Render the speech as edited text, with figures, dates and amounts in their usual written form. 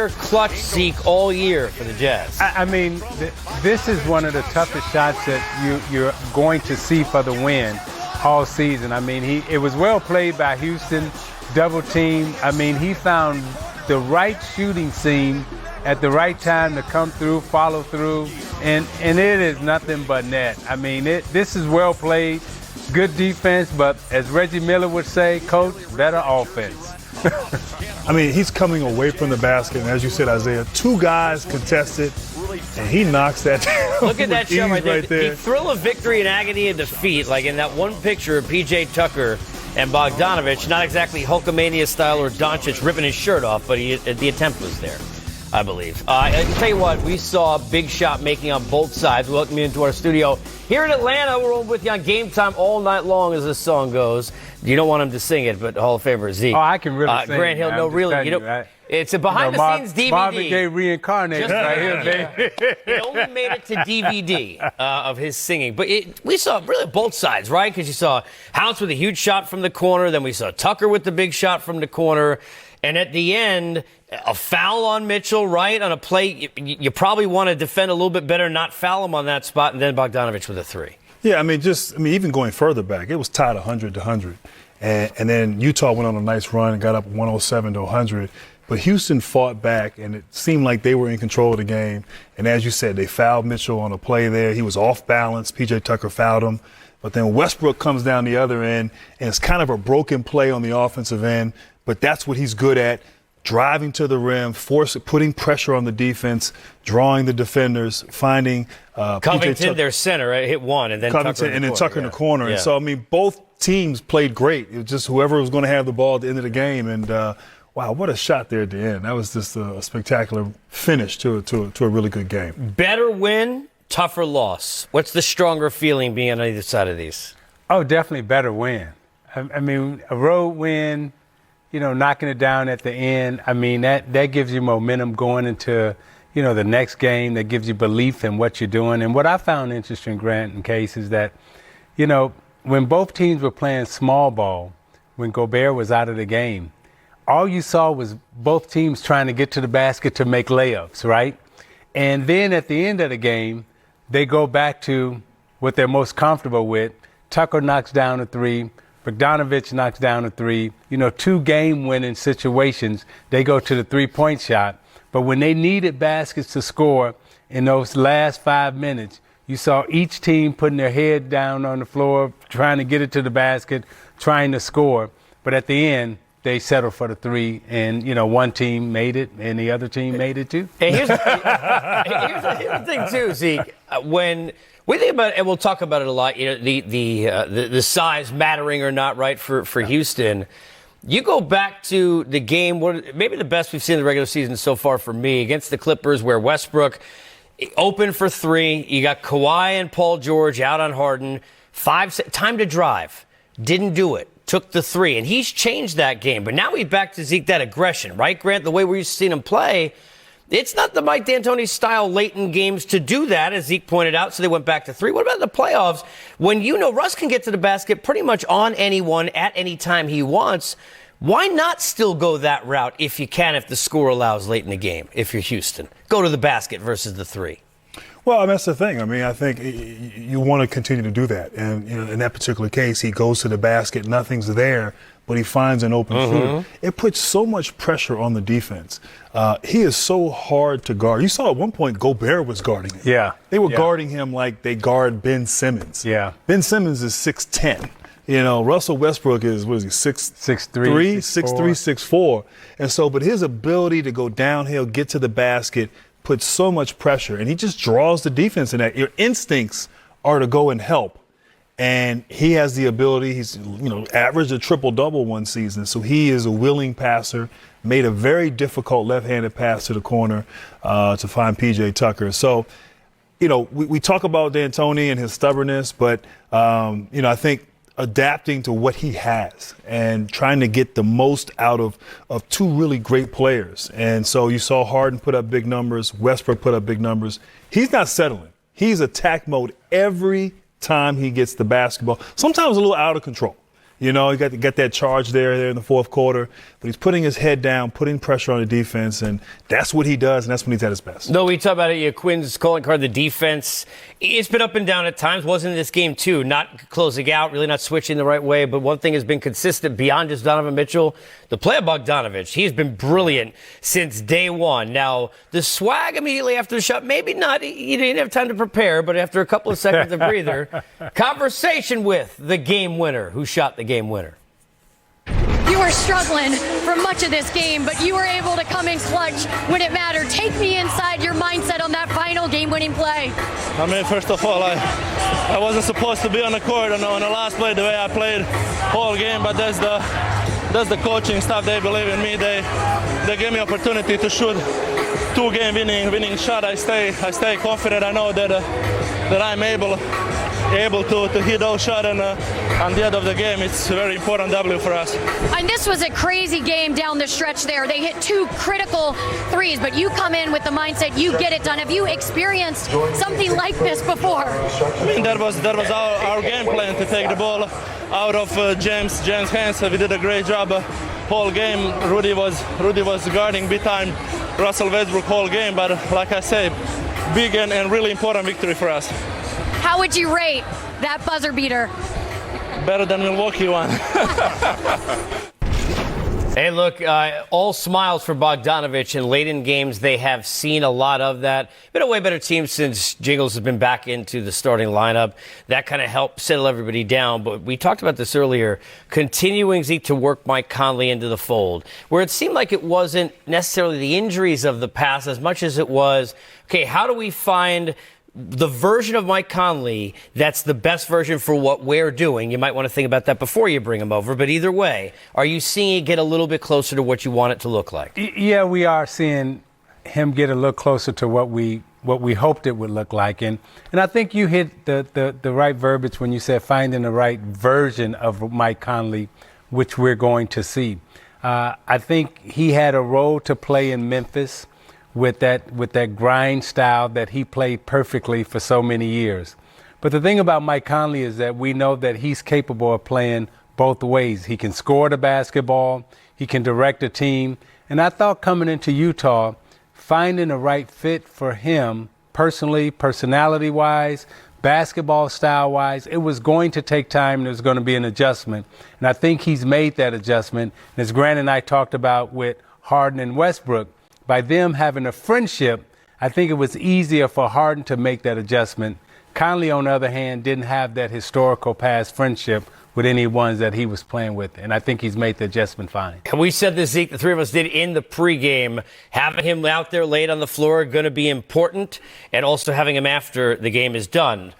Clutch Zeke all year for the Jazz. I mean, this is one of the toughest shots that you're going to see for the win all season. I mean, it was well played by Houston, double team. I mean, he found the right shooting seam at the right time to come through, follow through, and it is nothing but net. I mean, this is well played, good defense, but as Reggie Miller would say, Coach, better offense. I mean, he's coming away from the basket, and as you said, Isaiah, two guys contested, and he knocks that down. Look at that shot right there. The thrill of victory and agony of defeat, like in that one picture of P.J. Tucker and Bogdanovic, not exactly Hulkamania style or Doncic ripping his shirt off, but the attempt was there, I believe. I can tell you what, we saw big shot making on both sides. Welcome you into our studio here in Atlanta. We're with you on Game Time all night long as this song goes. You don't want him to sing it, but Hall of Famer Zeke. Oh, I can really sing Grant Hill, no, really. It's a behind-the-scenes DVD. Marvin Gaye reincarnated right here, baby. It only made it to DVD of his singing. But we saw really both sides, right? Because you saw House with a huge shot from the corner. Then we saw Tucker with the big shot from the corner. And at the end, a foul on Mitchell, right? On a play, you probably want to defend a little bit better, not foul him on that spot, and then Bogdanovic with a three. Yeah, I mean, even going further back, it was tied 100-100. And then Utah went on a nice run and got up 107-100. But Houston fought back, and it seemed like they were in control of the game. And as you said, they fouled Mitchell on a play there. He was off balance. P.J. Tucker fouled him. But then Westbrook comes down the other end, and it's kind of a broken play on the offensive end. But that's what he's good at, driving to the rim, putting pressure on the defense, drawing the defenders, finding Covington, their center, right? Hit one, and then Covington, Tucker in the corner. Yeah. And so, I mean, both teams played great. It was just whoever was going to have the ball at the end of the game. And, wow, what a shot there at the end. That was just a spectacular finish to a really good game. Better win, tougher loss. What's the stronger feeling being on either side of these? Oh, definitely better win. I mean, a road win, knocking it down at the end, I mean, that gives you momentum going into, the next game. That gives you belief in what you're doing. And what I found interesting, Grant and Case, is that, when both teams were playing small ball, when Gobert was out of the game, all you saw was both teams trying to get to the basket to make layups, right? And then at the end of the game, they go back to what they're most comfortable with. Tucker knocks down a three. Bogdanovic knocks down a three. Two game-winning situations, they go to the three-point shot. But when they needed baskets to score in those last 5 minutes, you saw each team putting their head down on the floor, trying to get it to the basket, trying to score. But at the end, they settled for the three, and, one team made it, and the other team made it too. And here's the thing, too, Zeke. When we think about it, and we'll talk about it a lot, the size mattering or not, right, for Houston. You go back to the game, maybe the best we've seen in the regular season so far for me, against the Clippers, where Westbrook open for three. You got Kawhi and Paul George out on Harden. Time to drive. Didn't do it. Took the three. And he's changed that game. But now he's back to Zeke, that aggression, right, Grant? The way we're used to seeing him play. It's not the Mike D'Antoni style late in games to do that, as Zeke pointed out, so they went back to three. What about the playoffs when Russ can get to the basket pretty much on anyone at any time he wants? Why not still go that route if you can, if the score allows late in the game, if you're Houston? Go to the basket versus the three. Well, that's the thing. I mean, I think you want to continue to do that. And in that particular case, he goes to the basket, nothing's there, but he finds an open shooter. It puts so much pressure on the defense. He is so hard to guard. You saw at one point Gobert was guarding him. Yeah. They were guarding him like they guard Ben Simmons. Yeah. Ben Simmons is 6'10". Russell Westbrook is, 6'3", 6'4". And so, but his ability to go downhill, get to the basket, puts so much pressure, and he just draws the defense in that. Your instincts are to go and help. And he has the ability, he's, averaged a triple-double one season, so he is a willing passer, made a very difficult left-handed pass to the corner to find P.J. Tucker. So, we talk about D'Antoni and his stubbornness, but, I think adapting to what he has and trying to get the most out of two really great players. And so you saw Harden put up big numbers, Westbrook put up big numbers. He's not settling. He's attack mode every time he gets the basketball. Sometimes a little out of control. You know, he got that charge there in the fourth quarter, but he's putting his head down, putting pressure on the defense, and that's what he does, and that's when he's at his best. No, we talk about it. Quinn's calling card, the defense. It's been up and down at times. Wasn't in this game too? Not closing out, really not switching the right way. But one thing has been consistent beyond just Donovan Mitchell, the play of Bogdanovic. He's been brilliant since day one. Now the swag immediately after the shot, maybe not. He didn't have time to prepare, but after a couple of seconds of breather, conversation with the game winner, who shot the game winner. You were struggling for much of this game, but you were able to come in clutch when it mattered. Take me inside your mindset on that final game-winning play. I mean, first of all, I wasn't supposed to be on the court on the last play the way I played whole game, but that's the coaching staff. They believe in me. They gave me opportunity to shoot two-game winning shot. I stay confident. I know that I'm able to hit those shots, and on the end of the game, it's a very important W for us. And this was a crazy game down the stretch there. They hit two critical threes, but you come in with the mindset, you get it done. Have you experienced something like this before? I mean, that was our game plan, to take the ball out of James' hands. We did a great job whole game. Rudy was guarding big time Russell Westbrook whole game, but like I say, big and really important victory for us. How would you rate that buzzer beater? Better than Milwaukee one. Hey, look, all smiles for Bogdanovic, and late in games they have seen a lot of that. Been a way better team since Jingles has been back into the starting lineup. That kind of helped settle everybody down. But we talked about this earlier, continuing Zeke to work Mike Conley into the fold, where it seemed like it wasn't necessarily the injuries of the past as much as it was, okay, how do we find the version of Mike Conley that's the best version for what we're doing? You might want to think about that before you bring him over, but either way, are you seeing it get a little bit closer to what you want it to look like? Yeah, we are seeing him get a little closer to what we hoped it would look like, and I think you hit the right verbiage when you said finding the right version of Mike Conley, which we're going to see. I think he had a role to play in Memphis with that grind style that he played perfectly for so many years. But the thing about Mike Conley is that we know that he's capable of playing both ways. He can score the basketball, he can direct a team, and I thought coming into Utah, finding the right fit for him personally, personality-wise, basketball style-wise, it was going to take time and there was going to be an adjustment. And I think he's made that adjustment. And as Grant and I talked about with Harden and Westbrook, by them having a friendship, I think it was easier for Harden to make that adjustment. Conley, on the other hand, didn't have that historical past friendship with any ones that he was playing with, and I think he's made the adjustment fine. And we said this, Zeke, the three of us did in the pregame. Having him out there late on the floor going to be important, and also having him after the game is done.